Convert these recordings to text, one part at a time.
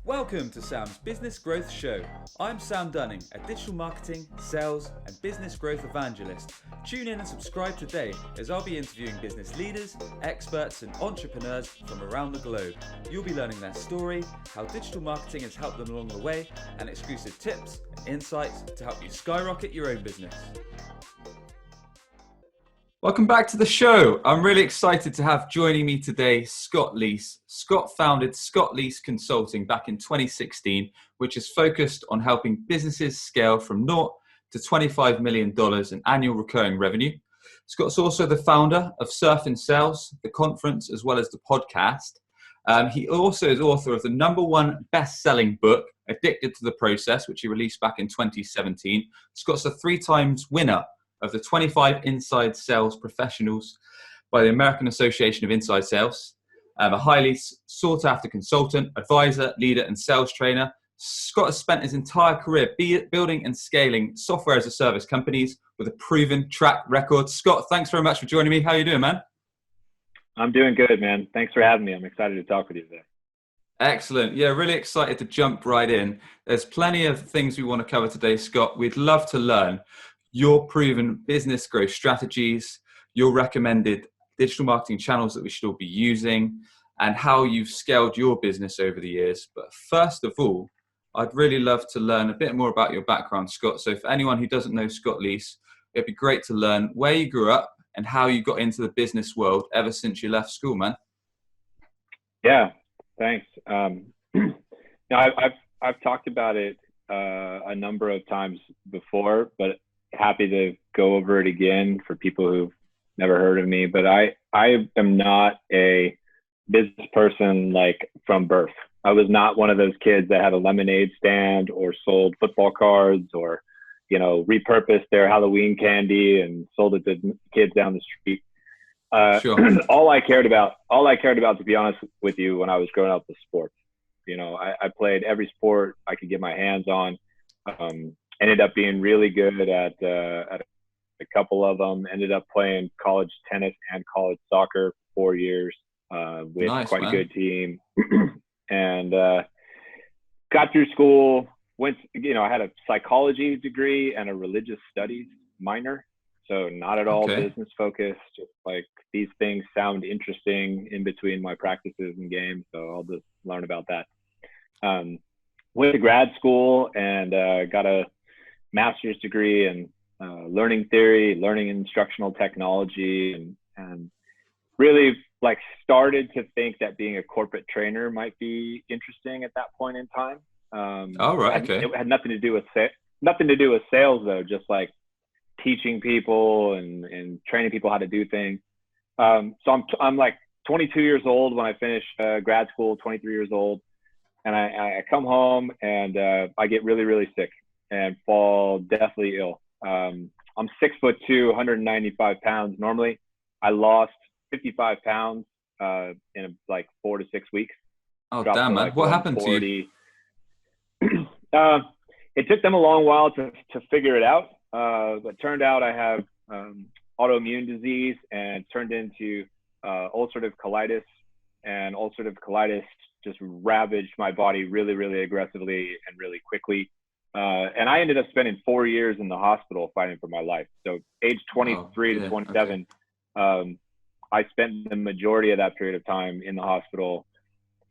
Welcome to Sam's Business Growth Show. I'm Sam Dunning, a digital marketing, sales, and business growth evangelist. Tune in and subscribe today as I'll be interviewing business leaders, experts, and entrepreneurs from around the globe. You'll be learning their story, how digital marketing has helped them along the way, and exclusive tips and insights to help you skyrocket your own business. Welcome back to the show. I'm really excited to have joining me today Scott Leese. Scott founded Scott Leese Consulting back in 2016, which is focused on helping businesses scale from 0 to $25 million in annual recurring revenue. Scott's also the founder of Surf and Sales, the conference, as well as the podcast. He also is author of the #1 best-selling book, Addicted to the Process, which he released back in 2017. Scott's a 3 times winner of the 25 Inside Sales Professionals by the American Association of Inside Sales, a highly sought-after consultant, advisor, leader, and sales trainer. Scott has spent his entire career building and scaling software as a service companies with a proven track record. Scott, thanks very much for joining me. How are you doing, man? I'm doing good, man. Thanks for having me. I'm excited to talk with you today. Excellent. Yeah, really excited to jump right in. There's plenty of things we want to cover today, Scott. We'd love to learn your proven business growth strategies, your recommended digital marketing channels that we should all be using, and how you've scaled your business over the years. But first of all, I'd really love to learn a bit more about your background, Scott. So for anyone who doesn't know Scott Leese, it'd be great to learn where you grew up and how you got into the business world ever since you left school, man. Yeah, thanks. I've talked about it a number of times before, but happy to go over it again for people who've never heard of me. But I am not a business person like from birth. I was not one of those kids that had a lemonade stand or sold football cards or, repurposed their Halloween candy and sold it to kids down the street. Sure. all I cared about, to be honest with you, when I was growing up was sports. I played every sport I could get my hands on. Ended up being really good at a couple of them. Ended up playing college tennis and college soccer for 4 years with quite a good team. And got through school. I had a psychology degree and a religious studies minor. So not at all business focused. Just like these things sound interesting in between my practices and games. So I'll just learn about that. Went to grad school and got a master's degree in learning theory, learning instructional technology, and really started to think that being a corporate trainer might be interesting at that point in time. It had nothing to do with sales though, just like teaching people and training people how to do things. So I'm like 22 years old when I finished grad school, 23 years old, and I come home and I get really, really sick and fall deathly ill. I'm 6'2", 195 pounds. Normally, I lost 55 pounds in 4 to 6 weeks. Oh, damn, man. What happened to you? It took them a long while to figure it out. But turned out I have autoimmune disease and turned into ulcerative colitis. And ulcerative colitis just ravaged my body really, really aggressively and really quickly. And I ended up spending 4 years in the hospital fighting for my life. So age 23 to 27, I spent the majority of that period of time in the hospital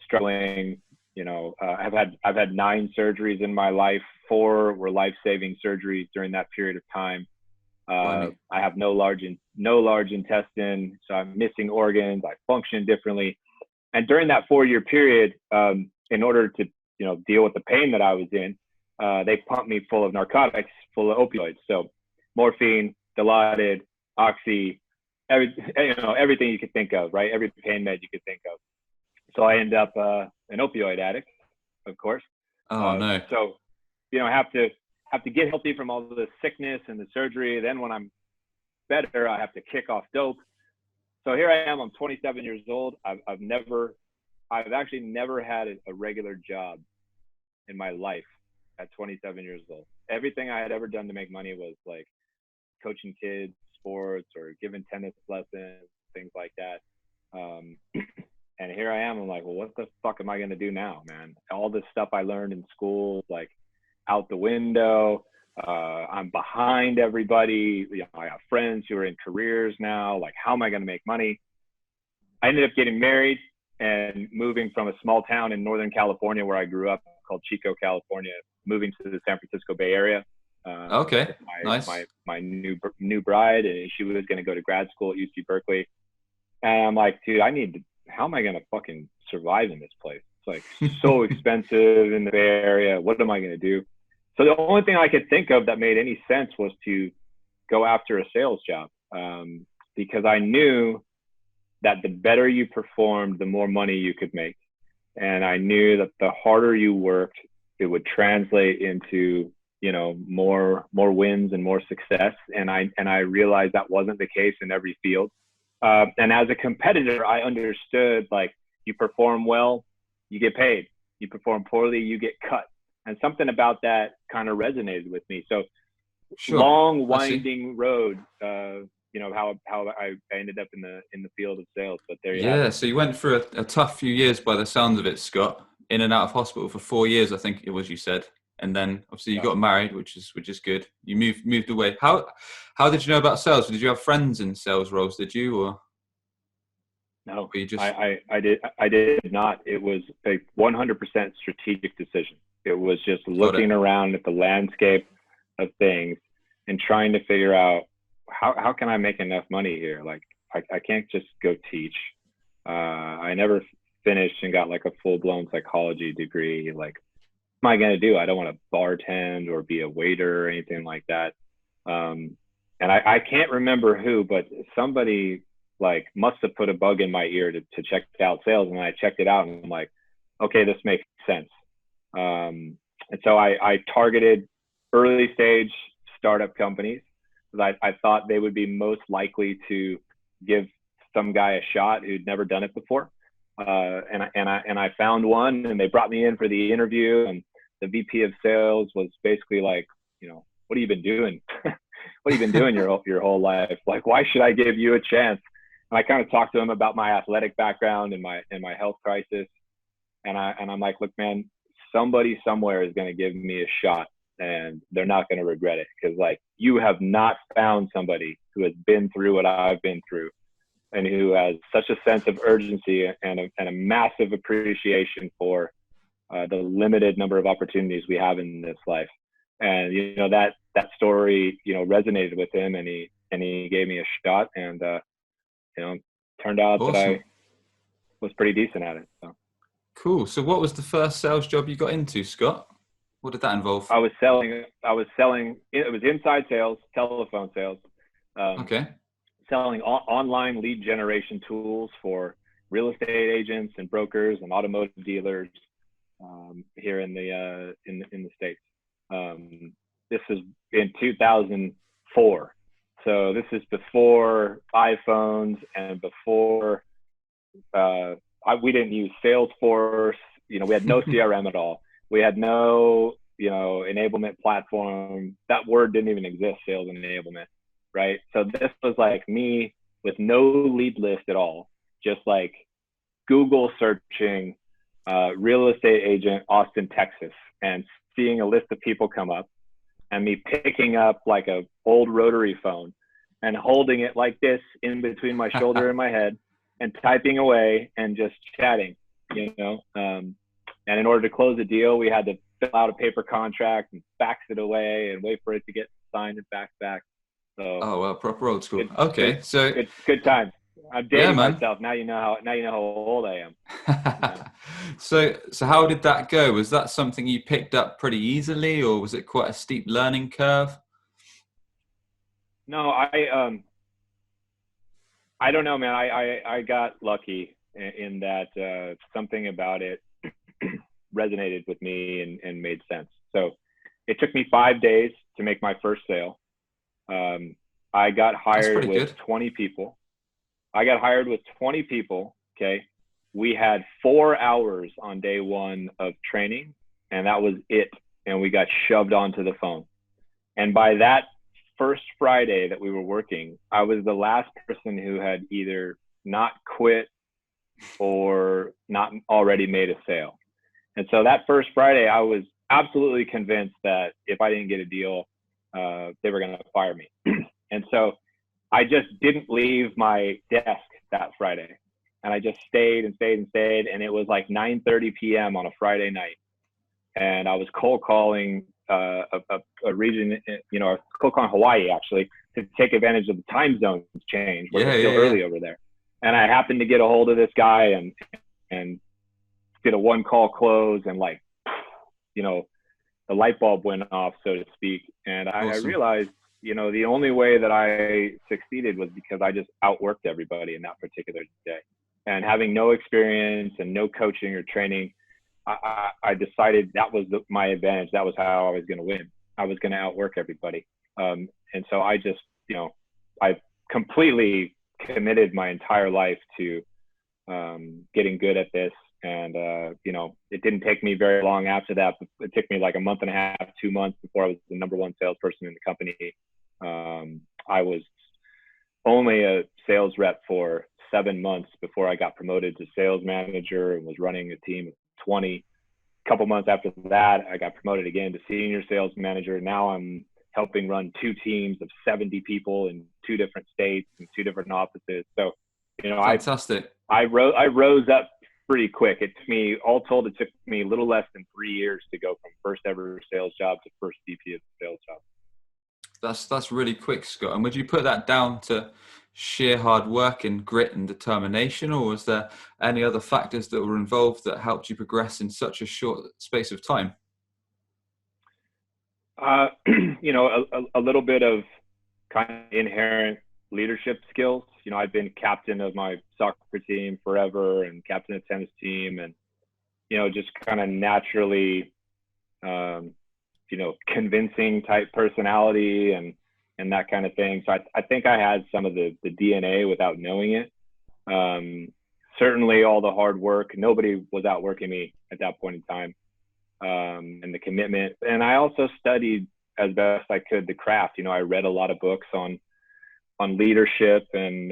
struggling. I've had 9 surgeries in my life. 4 were life-saving surgeries during that period of time. I have no large intestine, so I'm missing organs. I function differently. And during that 4-year period, in order to deal with the pain that I was in, they pumped me full of narcotics, full of opioids. So morphine, Dilaudid, Oxy, everything you could think of, right? Every pain med you could think of. So I end up an opioid addict, of course. Oh no. So, have to get healthy from all the sickness and the surgery. Then when I'm better, I have to kick off dope. So here I am. I'm 27 years old. I've actually never had a regular job in my life at 27 years old. Everything I had ever done to make money was like coaching kids sports or giving tennis lessons, things like that. And here I am. I'm like, well, what the fuck am I going to do now, man? All this stuff I learned in school, like out the window. I'm behind everybody. You know, I have friends who are in careers now. Like, how am I going to make money? I ended up getting married and moving from a small town in Northern California where I grew up called Chico, California, moving to the San Francisco Bay Area. Okay, nice. My new bride, and she was going to go to grad school at UC Berkeley. And I'm like, dude, how am I going to fucking survive in this place? It's like so expensive in the Bay Area. What am I going to do? So the only thing I could think of that made any sense was to go after a sales job, because I knew that the better you performed, the more money you could make. And I knew that the harder you worked, it would translate into, you know, more wins and more success. And I realized that wasn't the case in every field. And as a competitor, I understood, like, you perform well, you get paid. You perform poorly, you get cut. And something about that kind of resonated with me. So Sure. long, winding road, you know, how I ended up in the field of sales. But there you have it. So you went through a tough few years by the sounds of it, Scott. In and out of hospital for 4 years, I think it was, you said. And then obviously you got married, which is good. You moved away. How did you know about sales? Did you have friends in sales roles? Did you, or no? you just... I did not. It was a 100% strategic decision. It was just looking around at the landscape of things and trying to figure out how can I make enough money here? Like, I can't just go teach. I never finished and got like a full-blown psychology degree. Like, what am I going to do? I don't want to bartend or be a waiter or anything like that. And I can't remember who, but somebody like must have put a bug in my ear to check out sales. And I checked it out and I'm like, okay, this makes sense. And so I targeted early stage startup companies because I thought they would be most likely to give some guy a shot who'd never done it before. And I found one, and they brought me in for the interview, and the VP of sales was basically like, you know, what have you been doing? What have you been doing your whole life? Like, why should I give you a chance? And I kind of talked to him about my athletic background and my health crisis. And I'm like, look, man, somebody somewhere is going to give me a shot, and they're not going to regret it, because like, you have not found somebody who has been through what I've been through and who has such a sense of urgency and a massive appreciation for the limited number of opportunities we have in this life. And, you know, that story, you know, resonated with him, and he gave me a shot, and, you know, turned out Awesome. that I was pretty decent at it. So. Cool. So what was the first sales job you got into, Scott? What did that involve? I was selling, it was inside sales, telephone sales. Okay. Selling online lead generation tools for real estate agents and brokers and automotive dealers here in the States. This is in 2004. So this is before iPhones and before we didn't use Salesforce. You know, we had no CRM at all. We had no, you know, enablement platform. That word didn't even exist, sales enablement, right? So this was like me with no lead list at all, just like Google searching real estate agent, Austin, Texas, and seeing a list of people come up, and me picking up like a old rotary phone and holding it like this in between my shoulder and my head and typing away and just chatting, you know. And in order to close a deal, we had to fill out a paper contract and fax it away and wait for it to get signed and faxed back. So, oh well, proper old school. Okay, so it's good times. I'm dating myself now. You know how old I am. Yeah. So how did that go? Was that something you picked up pretty easily, or was it quite a steep learning curve? No, I don't know, man. I got lucky in that something about it resonated with me and made sense. So it took me 5 days to make my first sale. I got hired with 20 people. Okay. We had 4 hours on day one of training, and that was it. And we got shoved onto the phone. And by that first Friday that we were working, I was the last person who had either not quit, or not already made a sale. And so that first Friday, I was absolutely convinced that if I didn't get a deal, they were going to fire me. And so I just didn't leave my desk that Friday. And I just stayed and stayed and stayed. And it was like 9:30 p.m. on a Friday night. And I was cold calling a region, cold calling Hawaii, actually, to take advantage of the time zone change where it's still early over there. And I happened to get a hold of this guy and did a one call close, and the light bulb went off, so to speak. And I realized, the only way that I succeeded was because I just outworked everybody in that particular day. And having no experience and no coaching or training, I decided that was my advantage. That was how I was going to win. I was going to outwork everybody. And so I just, I completely committed my entire life to getting good at this. And, it didn't take me very long after that. It took me like a month and a half, 2 months before I was the number one salesperson in the company. I was only a sales rep for 7 months before I got promoted to sales manager and was running a team of 20. A couple months after that, I got promoted again to senior sales manager. Now I'm helping run 2 teams of 70 people in 2 different states and 2 different offices. So, Fantastic. I rose up pretty quick. It took me, all told, it took me a little less than 3 years to go from first ever sales job to first VP of sales job. That's really quick, Scott. And would you put that down to sheer hard work and grit and determination, or was there any other factors that were involved that helped you progress in such a short space of time? A little bit of kind of inherent leadership skills. I've been captain of my soccer team forever and captain of tennis team, and just kind of naturally convincing type personality and that kind of thing. So I think I had some of the DNA without knowing it. Certainly all the hard work. Nobody was outworking me at that point in time. And the commitment. And I also studied as best I could the craft. I read a lot of books on leadership and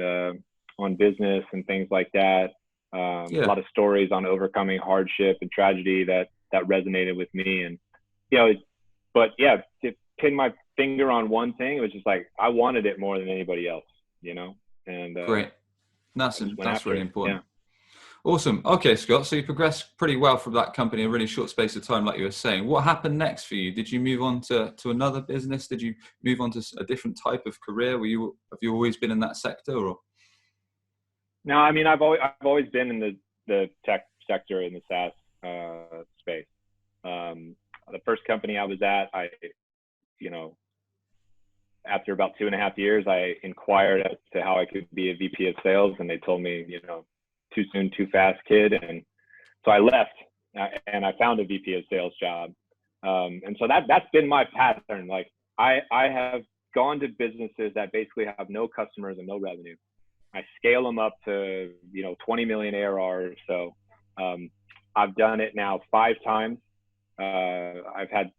on business and things like that. A lot of stories on overcoming hardship and tragedy that resonated with me. And, to pin my finger on one thing, it was just like, I wanted it more than anybody else, and great. That's really important. Yeah. Awesome. Okay, Scott. So you progressed pretty well from that company in a really short space of time, like you were saying. What happened next for you? Did you move on to another business? Did you move on to a different type of career? Have you always been in that sector, or? No, I mean, I've always been in the tech sector, in the SaaS space. The first company I was at, after about 2.5 years, I inquired as to how I could be a VP of sales, and they told me, too soon, too fast, kid. And so I left, and I found a VP of sales job. And so that's been my pattern. Like I have gone to businesses that basically have no customers and no revenue. I scale them up to 20 million ARR. So I've done it now 5 times. I've had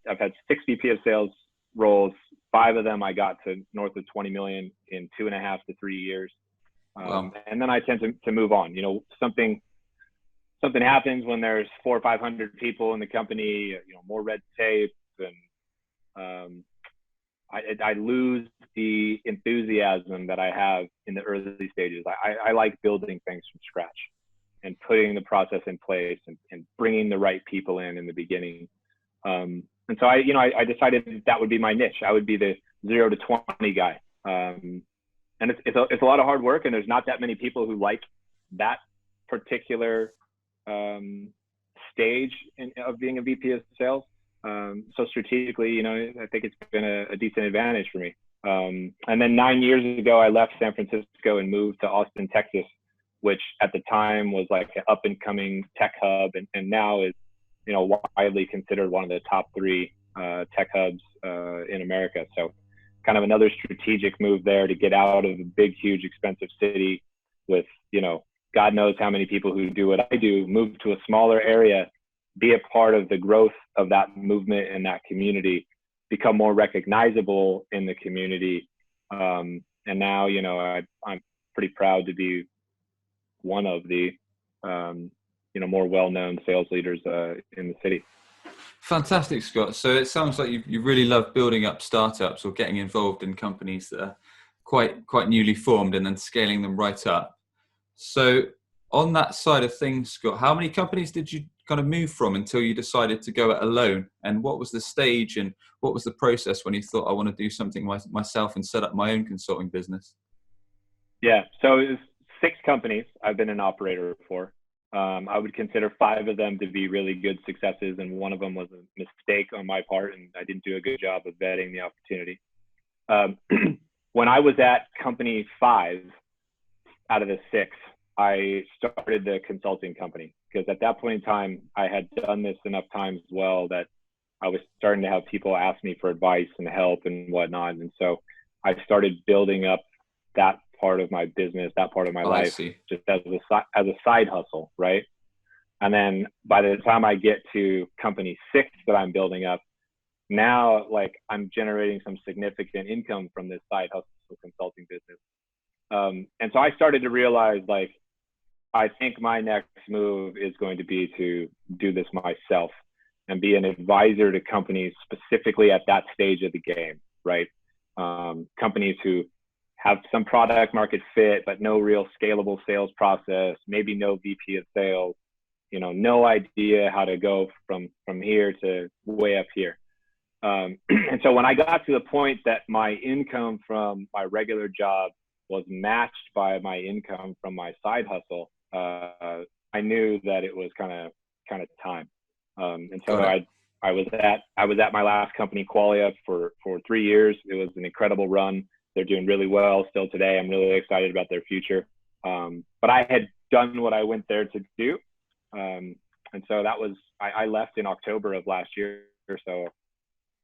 6 VP of sales roles. 5 of them I got to north of 20 million in 2.5 to 3 years. Wow. And then I tend to move on. Something happens when there's 400 or 500 people in the company. More red tape, and I lose the enthusiasm that I have in the early stages. I like building things from scratch and putting the process in place and bringing the right people in the beginning. And so I decided that would be my niche. I would be the 0 to 20 guy. And it's a lot of hard work, and there's not that many people who like that particular stage of being a VP of sales. So strategically, I think it's been a decent advantage for me. And then 9 years ago, I left San Francisco and moved to Austin, Texas, which at the time was like an up and coming tech hub, and now is, widely considered one of the top 3 tech hubs in America. So kind of another strategic move there to get out of a big, huge, expensive city with, God knows how many people who do what I do, move to a smaller area, be a part of the growth of that movement and that community, become more recognizable in the community. And now, I'm pretty proud to be one of the more well-known sales leaders in the city. Fantastic, Scott. So it sounds like you really love building up startups or getting involved in companies that are quite newly formed and then scaling them right up. So on that side of things, Scott, how many companies did you kind of move from until you decided to go it alone? And what was the stage and what was the process when you thought, I want to do something myself and set up my own consulting business? Yeah, so it was 6 companies I've been an operator for. I would consider 5 of them to be really good successes, and one of them was a mistake on my part, and I didn't do a good job of vetting the opportunity. When I was at company 5 out of the 6, I started the consulting company, because at that point in time, I had done this enough times well that I was starting to have people ask me for advice and help and whatnot. And so I started building up that part of my business, that part of my life, just as a side hustle, right? And then by the time I get to company 6 that I'm building up, now like I'm generating some significant income from this side hustle consulting business. And so I started to realize, like, I think my next move is going to be to do this myself and be an advisor to companies specifically at that stage of the game, right? Companies who have some product market fit, but no real scalable sales process, maybe no VP of sales, no idea how to go from here to way up here. And so when I got to the point that my income from my regular job was matched by my income from my side hustle, I knew that it was kind of time. And so I was at my last company, Qualia, for 3 years. It was an incredible run. They're doing really well still today. I'm really excited about their future. But I had done what I went there to do. And so I left in October of last year. So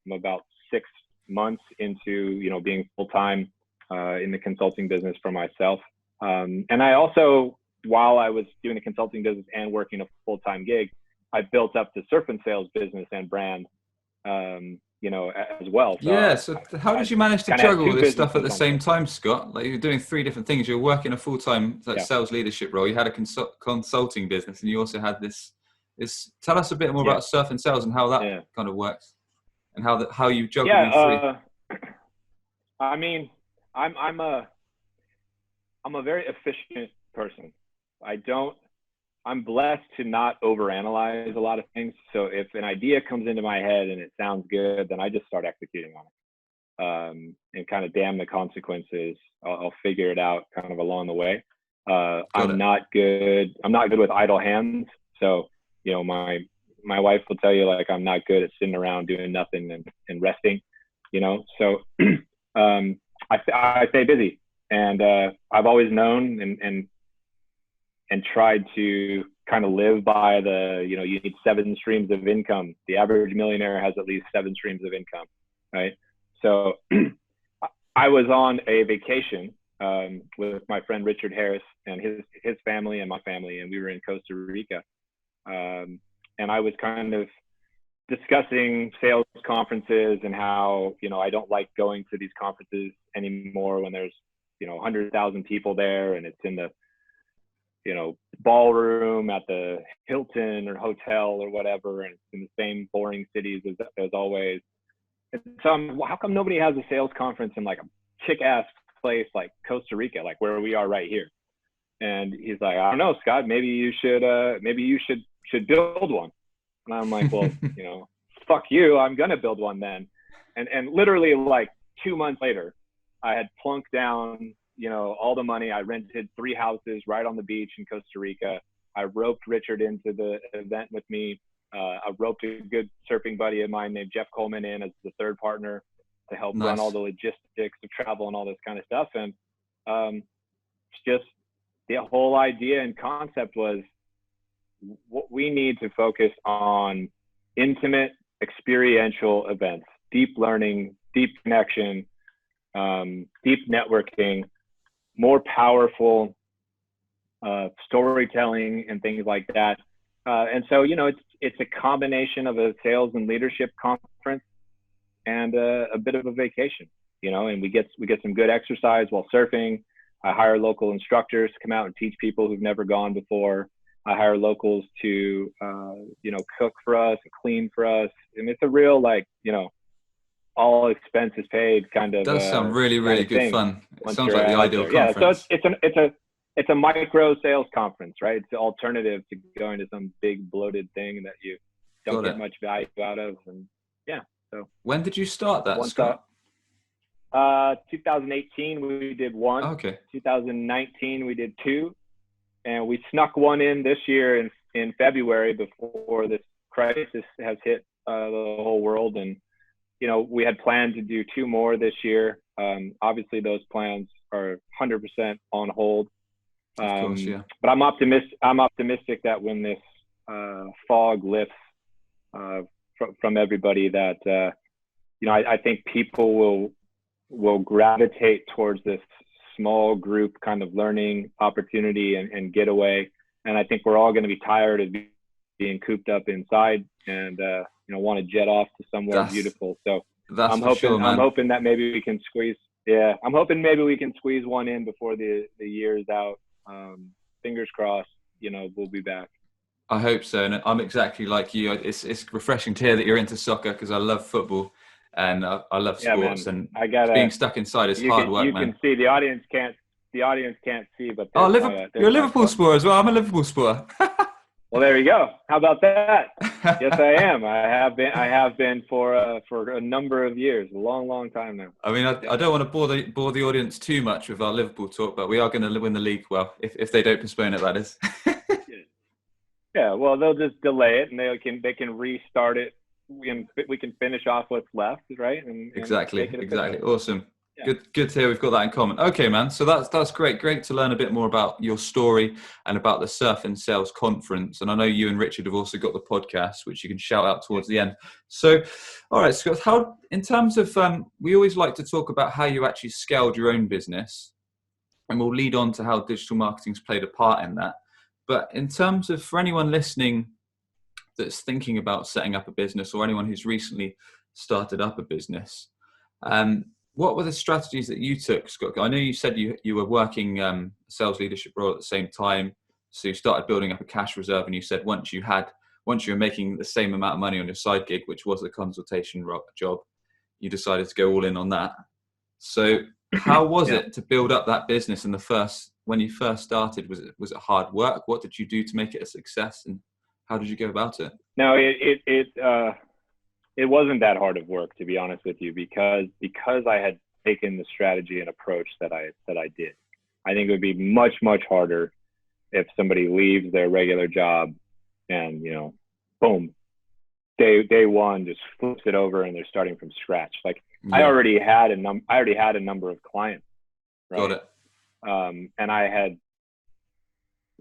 I'm about 6 months into, being full-time in the consulting business for myself. And I also, while I was doing the consulting business and working a full-time gig, I built up the surf and sales business and brand, as well. So yeah. So how did you manage to juggle all this stuff at the same time, Scott? Like, you're doing 3 different things. You're working a full-time sales leadership role. You had a consulting business, and you also had this. Tell us a bit more about surf and sales and how that kind of works, and how you juggle all 3. I mean, I'm a very efficient person. I'm blessed to not overanalyze a lot of things. So if an idea comes into my head and it sounds good, then I just start executing on it. And kind of damn the consequences. I'll figure it out kind of along the way. I'm not good with idle hands. So, my wife will tell you, like, I'm not good at sitting around doing nothing and resting, So I stay busy, and I've always known and tried to kind of live by the, you need 7 streams of income. The average millionaire has at least 7 streams of income, right? So I was on a vacation with my friend Richard Harris and his family and my family, and we were in Costa Rica. And I was kind of discussing sales conferences and how, I don't like going to these conferences anymore when there's, 100,000 people there, and it's in the, ballroom at the Hilton or hotel or whatever, and it's in the same boring cities as always. And so how come nobody has a sales conference in like a kick-ass place like Costa Rica, like where we are right here? And he's like, I don't know, Scott, maybe you should build one. And I'm like, well, fuck you, I'm gonna build one then. And literally like 2 months later, I had plunked down, all the money. I rented 3 houses right on the beach in Costa Rica. I roped Richard into the event with me. I roped a good surfing buddy of mine named Jeff Coleman in as the third partner to help run all the logistics of travel and all this kind of stuff. And just the whole idea and concept was, what we need to focus on intimate, experiential events, deep learning, deep connection, deep networking, more powerful storytelling and things like that. And so, it's a combination of a sales and leadership conference and a bit of a vacation, and we get some good exercise while surfing. I hire local instructors to come out and teach people who've never gone before. I hire locals to, cook for us, clean for us. And it's a real, like, all expenses paid Does sound really, kind really of good thing fun. It once sounds you're like the out ideal there. Yeah. So conference. it's a micro sales conference, right? It's an alternative to going to some big bloated thing that you don't Got get it. much value out of. And yeah. So When did you start that, once Scott? 2018 we did one. Okay. 2019 we did two, and we snuck one in this year in February before this crisis has hit the whole world. And we had planned to do two more this year. Obviously, those plans are 100% on hold. Of course, yeah. But I'm optimistic that when this fog lifts from everybody, that I think people will gravitate towards this small group kind of learning opportunity and getaway. And I think we're all going to be tired of being cooped up inside and want to jet off to somewhere beautiful. So I'm hoping that maybe we can squeeze. Yeah, I'm hoping maybe we can squeeze one in before the year's out. Fingers crossed. We'll be back. I hope so, and I'm exactly like you. It's refreshing to hear that you're into soccer, because I love football and I love sports. Man. And being stuck inside is hard work, man. You can see the audience can't see, but you're a Liverpool supporter as well. I'm a Liverpool supporter. Well, there you go. How about that? Yes, I am. I have been for a number of years, a long time now. I mean, I don't want to bore the audience too much with our Liverpool talk, but we are going to win the league. Well, if they don't postpone it, that is. Yeah. Well, they'll just delay it, and they can restart it. We can finish off what's left, right? And exactly. Awesome. Yeah. Good to hear we've got that in common. Okay, man. So that's great. Great to learn a bit more about your story and about the Surf and Sales Conference. And I know you and Richard have also got the podcast, which you can shout out towards the end. So, all right, Scott, how, in terms of, we always like to talk about how you actually scaled your own business, and we'll lead on to how digital marketing's played a part in that. But in terms of, for anyone listening that's thinking about setting up a business, or anyone who's recently started up a business, what were the strategies that you took, Scott? I know you said you were working a sales leadership role at the same time, so you started building up a cash reserve, and you said once you were making the same amount of money on your side gig, which was the consultation job, you decided to go all in on that. So how was it to build up that business when you first started? Was it hard work? What did you do to make it a success, and how did you go about it? No, it wasn't that hard of work, to be honest with you, because I had taken the strategy and approach that I did. I think it would be much harder if somebody leaves their regular job and boom, day one just flips it over and they're starting from scratch. Like I already had a number of clients, right? Got it. And I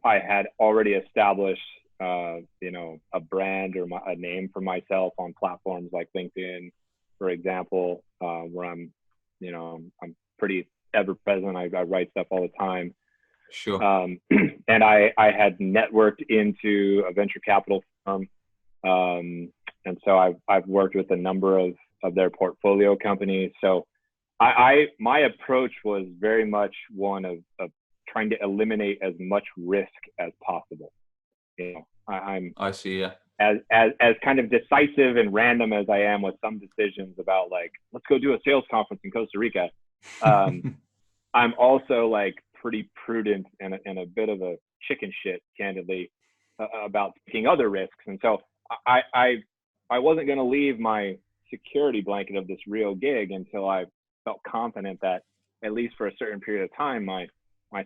had already established a brand or a name for myself on platforms like LinkedIn, for example, where I'm pretty ever present. I write stuff all the time. Sure. And I had networked into a venture capital firm. And so I've worked with a number of their portfolio companies. So my approach was very much one of trying to eliminate as much risk as possible. I see. Yeah. As kind of decisive and random as I am with some decisions about, like, let's go do a sales conference in Costa Rica. I'm also like pretty prudent and a bit of a chicken shit, candidly, about taking other risks. And so I wasn't going to leave my security blanket of this real gig until I felt confident that, at least for a certain period of time, my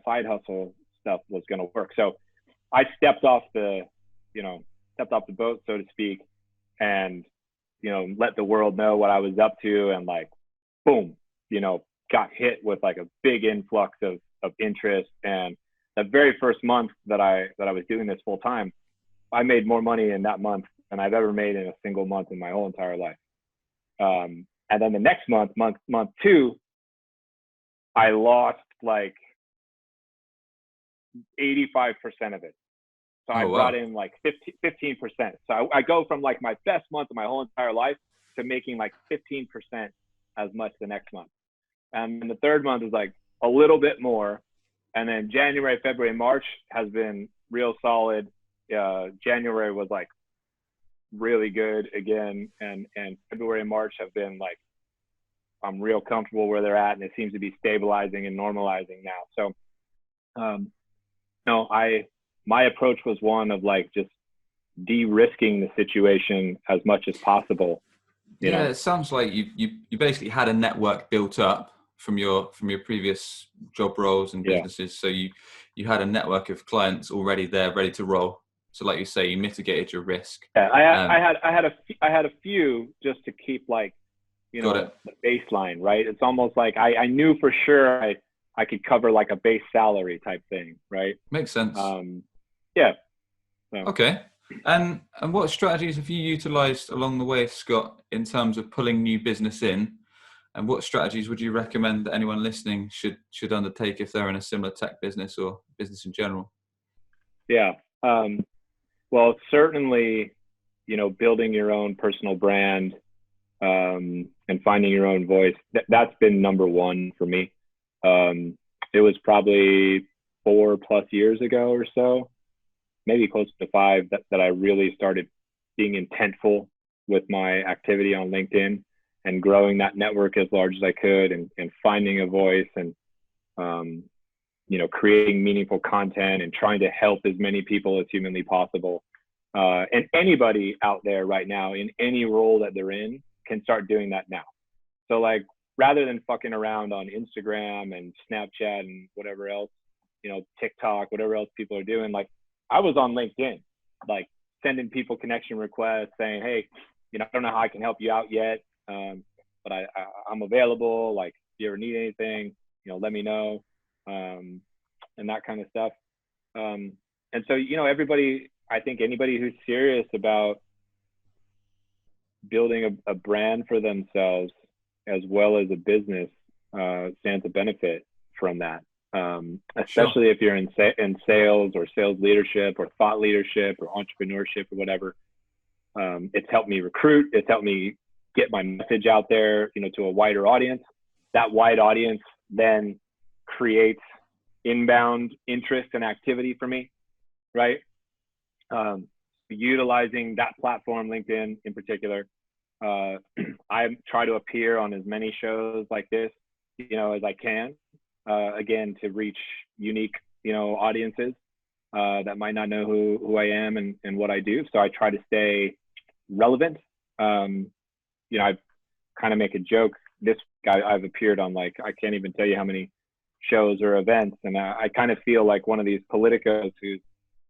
side hustle stuff was going to work. So I stepped off the boat, so to speak, and, let the world know what I was up to, and like, boom, got hit with like a big influx of interest. And the very first month that I was doing this full time, I made more money in that month than I've ever made in a single month in my whole entire life. And then the next month two, I lost like 85% of it. So I brought in like 15%. So I go from like my best month of my whole entire life to making like 15% as much the next month. And then the third month is like a little bit more. And then January, February, March has been real solid. January was like really good again, and February and March have been like, I'm real comfortable where they're at, and it seems to be stabilizing and normalizing now. So, no, my approach was one of like just de-risking the situation as much as possible. You know? It sounds like you basically had a network built up from your previous job roles and businesses. So you had a network of clients already there, ready to roll. So like you say, you mitigated your risk. Yeah, I had a few just to keep like, the baseline, right? It's almost like I knew for sure I could cover like a base salary type thing, right? Makes sense. Yeah. So. Okay. And what strategies have you utilized along the way, Scott, in terms of pulling new business in? And what strategies would you recommend that anyone listening should undertake if they're in a similar tech business or business in general? Yeah. Well, certainly, building your own personal brand, and finding your own voice, that's been number one for me. It was probably 4+ years ago or so, maybe close to 5, that I really started being intentful with my activity on LinkedIn and growing that network as large as I could, and finding a voice, and creating meaningful content and trying to help as many people as humanly possible. And anybody out there right now in any role that they're in can start doing that now. So like, rather than fucking around on Instagram and Snapchat and whatever else, TikTok, whatever else people are doing, like I was on LinkedIn, like sending people connection requests saying, hey, I don't know how I can help you out yet, but I'm available. Like, if you ever need anything, let me know, and that kind of stuff. And so, I think anybody who's serious about building a brand for themselves as well as a business stands to benefit from that. Especially if you're in sales or sales leadership or thought leadership or entrepreneurship or whatever. It's helped me recruit. It's helped me get my message out there, to a wider audience. That wide audience then creates inbound interest and activity for me, right? Utilizing that platform, LinkedIn in particular. I try to appear on as many shows like this, as I can, again, to reach unique, audiences that might not know who I am and what I do. So I try to stay relevant. I kind of make a joke. This guy, I've appeared on, like, I can't even tell you how many shows or events. And I kind of feel like one of these politicos who's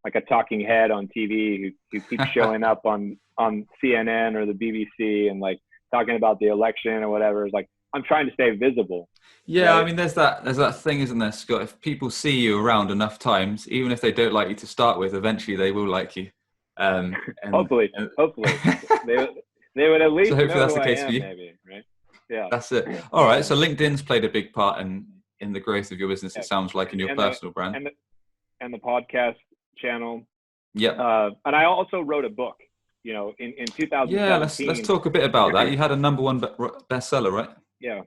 like a talking head on TV who keeps showing up on CNN or the BBC and like talking about the election or whatever. It's like, I'm trying to stay visible. Yeah, right? I mean, there's that thing, isn't there, Scott? If people see you around enough times, even if they don't like you to start with, eventually they will like you. Hopefully, they would at least so hopefully know that's who the case I am, for you. Maybe, right? Yeah, that's it. All right, so LinkedIn's played a big part in the growth of your business. It sounds like, in your personal brand and the podcast channel. Yeah. And I also wrote a book, in 2017. Yeah, let's talk a bit about that. You had a #1 bestseller, right? Yeah.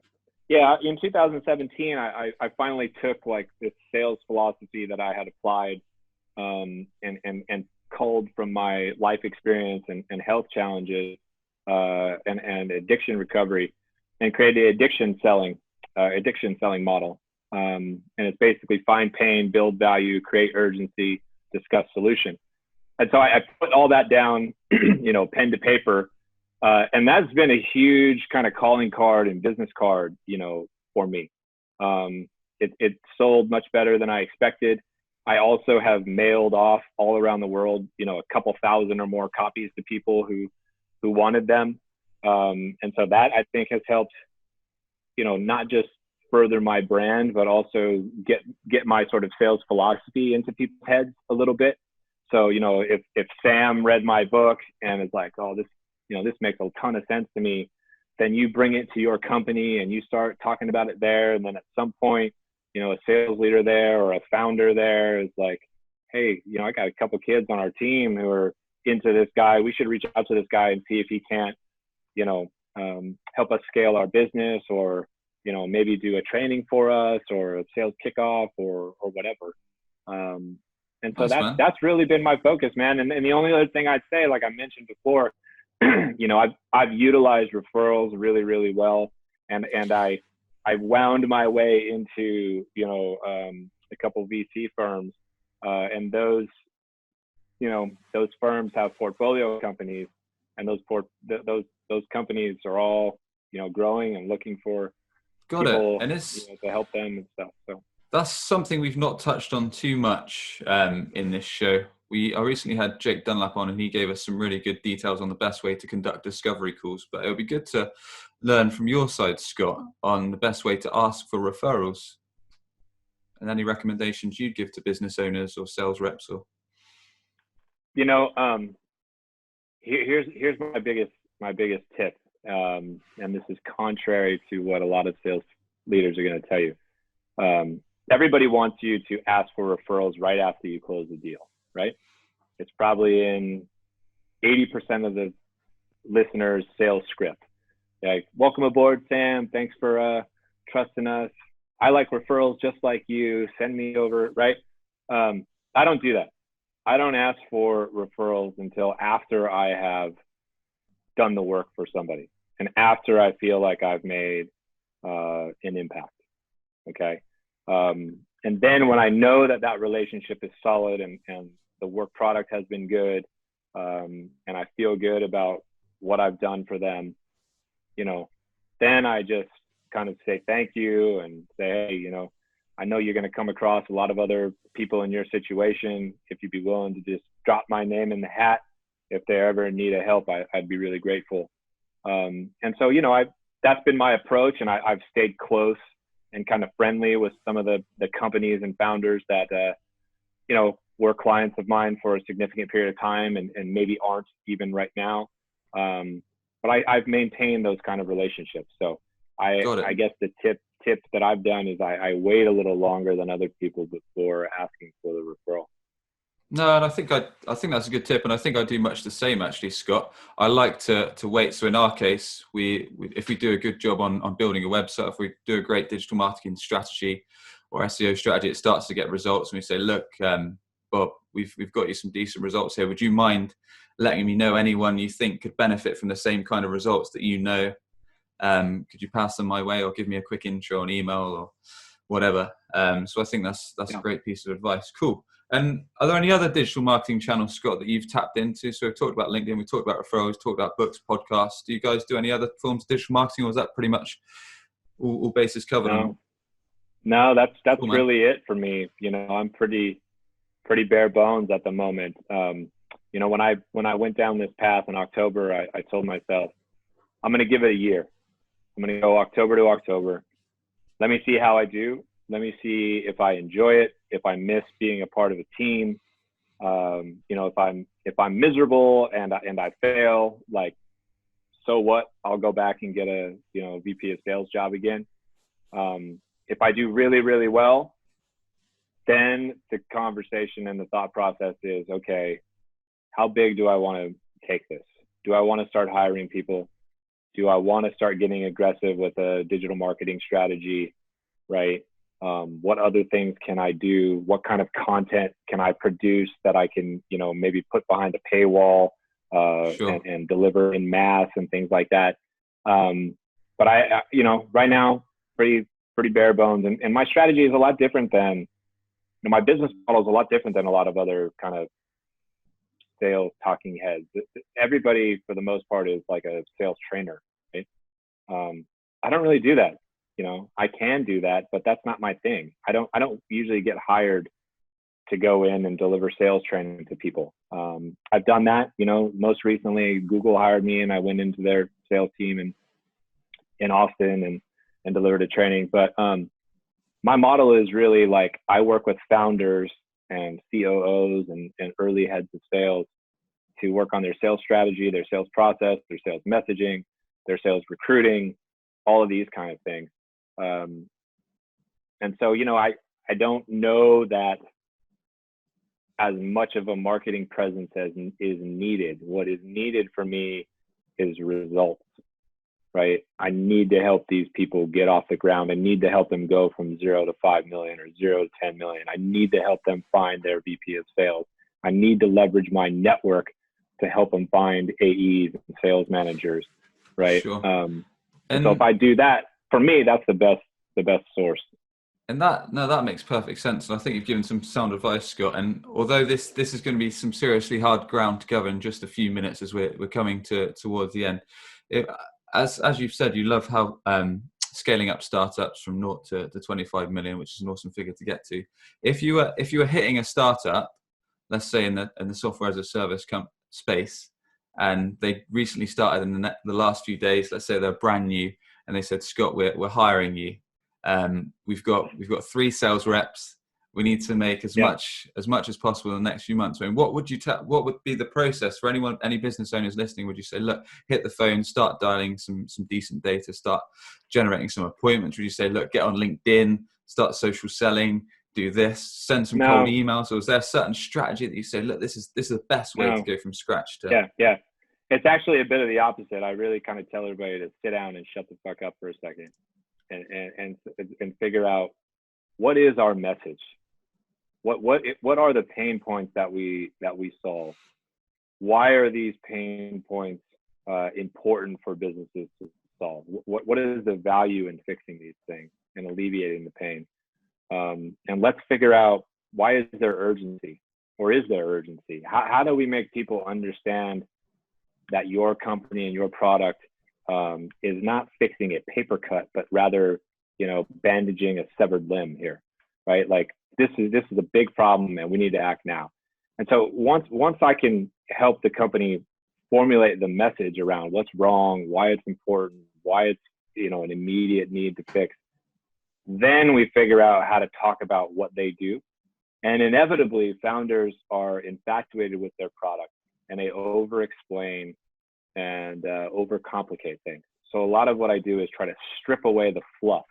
In 2017, I finally took like this sales philosophy that I had applied, and culled from my life experience and health challenges, and addiction recovery, and created an addiction selling model. And it's basically find pain, build value, create urgency, discuss solution. And so I put all that down, pen to paper. And that's been a huge kind of calling card and business card, for me. It sold much better than I expected. I also have mailed off all around the world, a couple thousand or more copies to people who wanted them. And so that, I think, has helped, not just further my brand, but also get my sort of sales philosophy into people's heads a little bit. So, if Sam read my book and is like, oh, this makes a ton of sense to me, then you bring it to your company and you start talking about it there. And then at some point, a sales leader there or a founder there is like, hey, I got a couple kids on our team who are into this guy. We should reach out to this guy and see if he can't, help us scale our business, or, maybe do a training for us or a sales kickoff or whatever. And so Nice, man. that's really been my focus, man. And the only other thing I'd say, like I mentioned before, I've utilized referrals really, really well. And I wound my way into, a couple VC firms. And those firms have portfolio companies, and those companies are all, growing and looking for Got it. people, And it's to help them and stuff. So that's something we've not touched on too much in this show. I recently had Jake Dunlap on, and he gave us some really good details on the best way to conduct discovery calls. But it would be good to learn from your side, Scott, on the best way to ask for referrals and any recommendations you'd give to business owners or sales reps. Or here's my biggest tip, and this is contrary to what a lot of sales leaders are going to tell you. Everybody wants you to ask for referrals right after you close the deal, right? It's probably in 80% of the listeners' sales script. Like, welcome aboard, Sam. Thanks for trusting us. I like referrals just like you. Send me over, right? I don't do that. I don't ask for referrals until after I have done the work for somebody and after I feel like I've made an impact. Okay. And then when I know that relationship is solid and the work product has been good, and I feel good about what I've done for them, then I just kind of say thank you and say, hey, I know you're going to come across a lot of other people in your situation. If you'd be willing to just drop my name in the hat, if they ever need a help, I'd be really grateful. And so, that's been my approach, and I've stayed close and kind of friendly with some of the companies and founders that, were clients of mine for a significant period of time and maybe aren't even right now. But I've maintained those kind of relationships. So I guess the tip that I've done is I wait a little longer than other people before asking for the referral. no, and I think that's a good tip, and I think I do much the same actually, Scott. I like to wait. So in our case, if we do a good job on building a website, if we do a great digital marketing strategy or SEO strategy, it starts to get results, and we say, look, Bob, we've got you some decent results here. Would you mind letting me know anyone you think could benefit from the same kind of results that you know? Could you pass them my way, or give me a quick intro on email or whatever? So I think that's a great piece of advice. Cool. And are there any other digital marketing channels, Scott, that you've tapped into? So we've talked about LinkedIn, we talked about referrals, talked about books, podcasts. Do you guys do any other forms of digital marketing, or is that pretty much all bases covered? No, that's Cool, really it for me. I'm pretty bare bones at the moment. When I went down this path in October, I told myself, I'm going to give it a year. I'm going to go October to October. Let me see how I do. Let me see if I enjoy it, if I miss being a part of a team. If I'm miserable and I fail, like, so what? I'll go back and get a VP of sales job again. If I do really, really well, then the conversation and the thought process is, okay, how big do I want to take this? Do I want to start hiring people? Do I want to start getting aggressive with a digital marketing strategy, right? What other things can I do? What kind of content can I produce that I can, maybe put behind a paywall Sure. and deliver in mass and things like that. But I right now, pretty bare bones. And my strategy is a lot different than, my business model is a lot different than a lot of other kind of sales talking heads. Everybody, for the most part, is like a sales trainer, right? I don't really do that. I can do that, but that's not my thing. I don't usually get hired to go in and deliver sales training to people. I've done that, most recently Google hired me and I went into their sales team in Austin and delivered a training. But my model is really like, I work with founders and COOs and early heads of sales to work on their sales strategy, their sales process, their sales messaging, their sales recruiting, all of these kind of things. And so, I don't know that as much of a marketing presence as is needed. What is needed for me is results, right? I need to help these people get off the ground. I need to help them go from 0 to 5 million or 0 to 10 million. I need to help them find their VP of sales. I need to leverage my network to help them find AEs and sales managers, right? Sure. And so if I do that, for me, that's the best source. And that makes perfect sense. And I think you've given some sound advice, Scott. And although this is going to be some seriously hard ground to cover in just a few minutes as we're coming towards the end, as you've said, you love how scaling up startups from 0 to 25 million, which is an awesome figure to get to. If you were hitting a startup, let's say in the software as a service space, and they recently started in the last few days, let's say they're brand new, and they said, Scott, we're hiring you. We've got 3 sales reps. We need to make as much as possible in the next few months. I mean, what would be the process for any business owners listening? Would you say, look, hit the phone, start dialing some decent data, start generating some appointments? Would you say, look, get on LinkedIn, start social selling, do this, send some cold emails? Or is there a certain strategy that you say, look, this is the best way to go from scratch to? Yeah. It's actually a bit of the opposite. I really kind of tell everybody to sit down and shut the fuck up for a second and figure out, what is our message? What are the pain points that we solve? Why are these pain points important for businesses to solve? What is the value in fixing these things and alleviating the pain? And let's figure out, why is there urgency, or is there urgency? How do we make people understand that your company and your product is not fixing a paper cut, but rather, bandaging a severed limb here, right? Like, this is a big problem and we need to act now. And so once I can help the company formulate the message around what's wrong, why it's important, why it's, an immediate need to fix, then we figure out how to talk about what they do. And inevitably, founders are infatuated with their product and they over-explain and overcomplicate things. So a lot of what I do is try to strip away the fluff,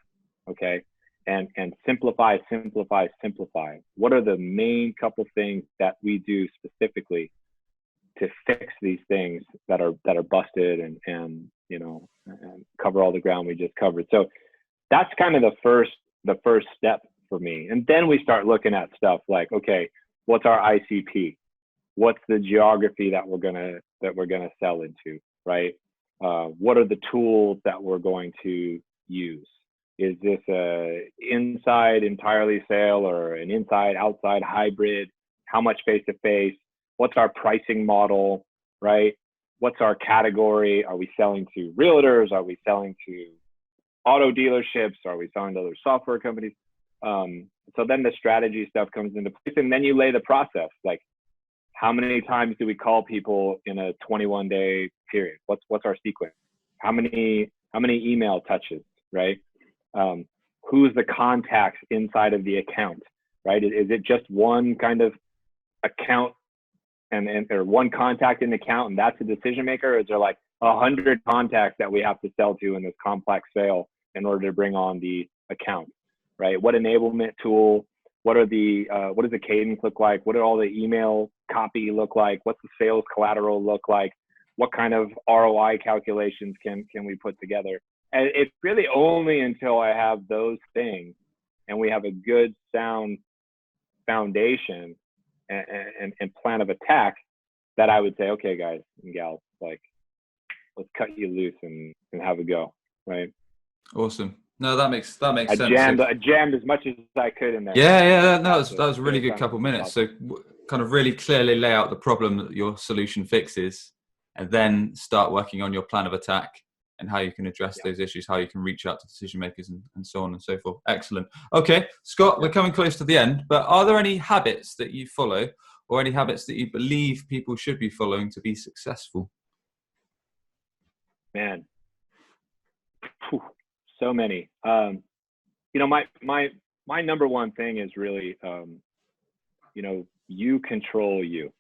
okay? And simplify. What are the main couple things that we do specifically to fix these things that are busted and cover all the ground we just covered? So that's kind of the first step for me. And then we start looking at stuff like, okay, what's our ICP? What's the geography that we're gonna sell into, right? What are the tools that we're going to use? Is this a inside entirely sale or an inside outside hybrid? How much face to face? What's our pricing model, right? What's our category? Are we selling to realtors? Are we selling to auto dealerships? Are we selling to other software companies? So then the strategy stuff comes into place, and then you lay the process. Like, how many times do we call people in a 21-day period? What's our sequence? How many email touches, right? Who's the contacts inside of the account, right? Is it just one kind of account or one contact in the account and that's a decision maker? Or is there like 100 contacts that we have to sell to in this complex sale in order to bring on the account, right? What enablement tool? What does the cadence look like? What do all the email copy look like? What's the sales collateral look like? What kind of ROI calculations can we put together? And it's really only until I have those things and we have a good sound foundation and plan of attack that I would say, okay, guys and gals, like, let's cut you loose and have a go, right? Awesome. No, that makes sense. I jammed as much as I could in there. Yeah. That was a really good couple minutes. So kind of really clearly lay out the problem that your solution fixes, and then start working on your plan of attack and how you can address those issues, how you can reach out to decision makers and so on and so forth. Excellent. Okay, Scott, we're coming close to the end, but are there any habits that you follow or any habits that you believe people should be following to be successful? Man, so many. My number one thing is really, you control you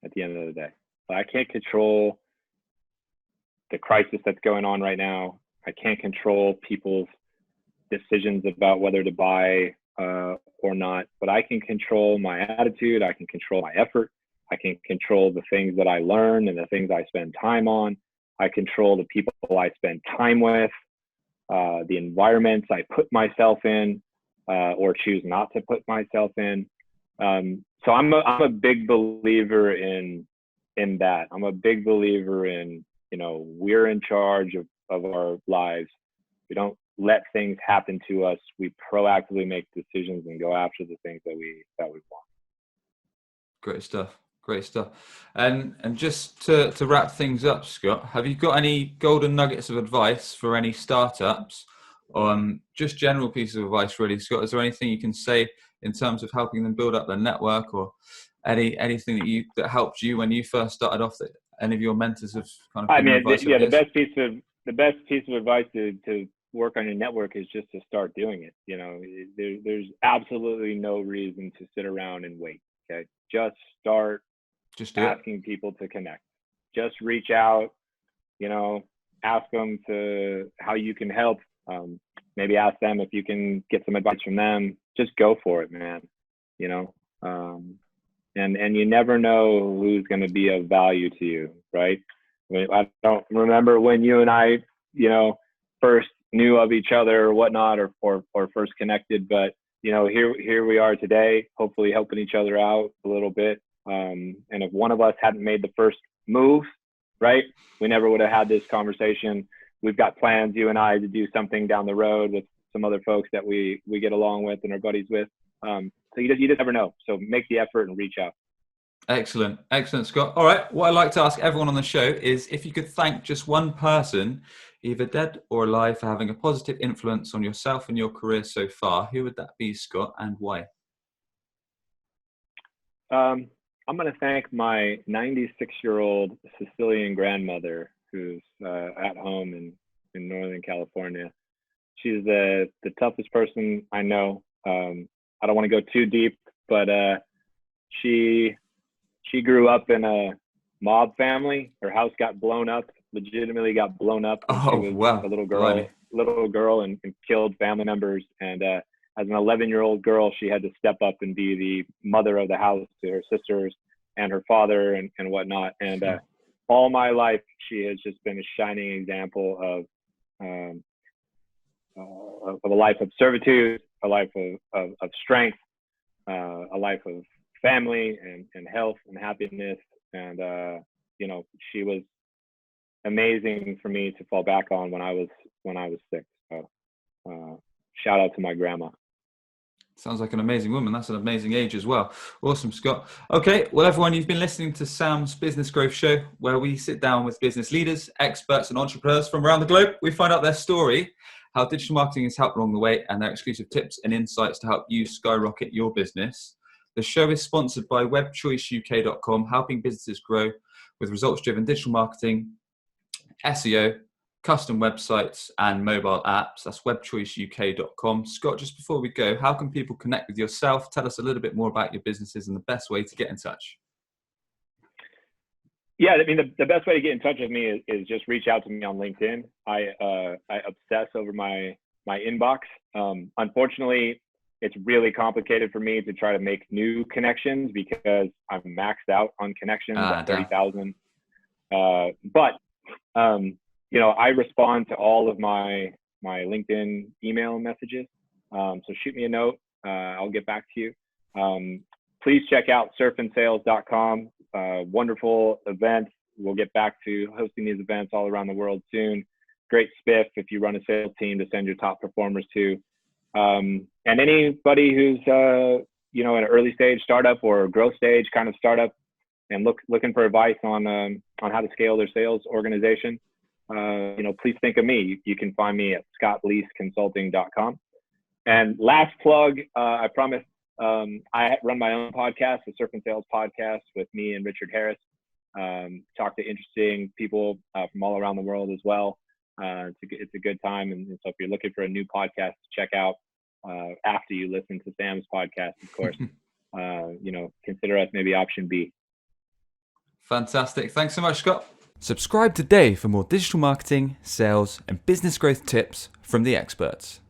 at the end of the day. So I can't control the crisis that's going on right now. I can't control people's decisions about whether to buy or not, but I can control my attitude. I can control my effort. I can control the things that I learn and the things I spend time on. I control the people I spend time with, the environments I put myself in, or choose not to put myself in. So I'm a big believer in that. I'm a big believer in, we're in charge of our lives. We don't let things happen to us. We proactively make decisions and go after the things that we want. Great stuff. Great stuff. And just to wrap things up, Scott, have you got any golden nuggets of advice for any startups? Just general pieces of advice, really, Scott. Is there anything you can say in terms of helping them build up their network, or anything that helped you when you first started off that any of your mentors have kind of given advice? The best piece of advice to work on your network is just to start doing it. There's absolutely no reason to sit around and wait. Okay, just start. Just asking people to connect. Just reach out. Ask them to how you can help. Maybe ask them if you can get some advice from them. Just go for it, man. And you never know who's going to be of value to you, right? I don't remember when you and I, first knew of each other or whatnot, or first connected, but here we are today, hopefully helping each other out a little bit. And if one of us hadn't made the first move, right, we never would have had this conversation. We've got plans, you and I, to do something down the road with some other folks that we get along with and are buddies with. So you just never know. So make the effort and reach out. Excellent, Scott. All right, what I'd like to ask everyone on the show is if you could thank just one person, either dead or alive, for having a positive influence on yourself and your career so far, who would that be, Scott, and why? I'm going to thank my 96-year-old Sicilian grandmother who's at home in Northern California. She's the toughest person I know. I don't want to go too deep, but she grew up in a mob family. Her house got blown up, legitimately got blown up when she was a little girl, and killed family members. And as an 11-year-old girl, she had to step up and be the mother of the house to her sisters and her father and whatnot. And all my life, she has just been a shining example of a life of servitude, a life of strength, a life of family and health and happiness. And she was amazing for me to fall back on when I was sick. So shout out to my grandma. Sounds like an amazing woman. That's an amazing age as well. Awesome, Scott. Okay, well, everyone, you've been listening to Sam's Business Growth Show, where we sit down with business leaders, experts, and entrepreneurs from around the globe. We find out their story, how digital marketing has helped along the way, and their exclusive tips and insights to help you skyrocket your business. The show is sponsored by webchoiceuk.com, helping businesses grow with results-driven digital marketing, SEO, custom websites, and mobile apps. That's webchoiceuk.com. Scott, just before we go, how can people connect with yourself? Tell us a little bit more about your businesses and the best way to get in touch. Yeah, I mean, the best way to get in touch with me is just reach out to me on LinkedIn. I obsess over my inbox. Unfortunately, it's really complicated for me to try to make new connections because I'm maxed out on connections at 30,000. But I respond to all of my LinkedIn email messages. So shoot me a note. I'll get back to you. Please check out surfandsales.com. Wonderful events. We'll get back to hosting these events all around the world soon. Great spiff if you run a sales team to send your top performers to. And anybody who's an early stage startup or growth stage kind of startup and looking for advice on how to scale their sales organization, please think of me. You can find me at scottleaseconsulting.com. And last plug, I promise, I run my own podcast, the Surf and Sales podcast, with me and Richard Harris. Talk to interesting people from all around the world as well. It's a good time. And so if you're looking for a new podcast to check out after you listen to Sam's podcast, of course, consider us maybe option B. Fantastic. Thanks so much, Scott. Subscribe today for more digital marketing, sales, and business growth tips from the experts.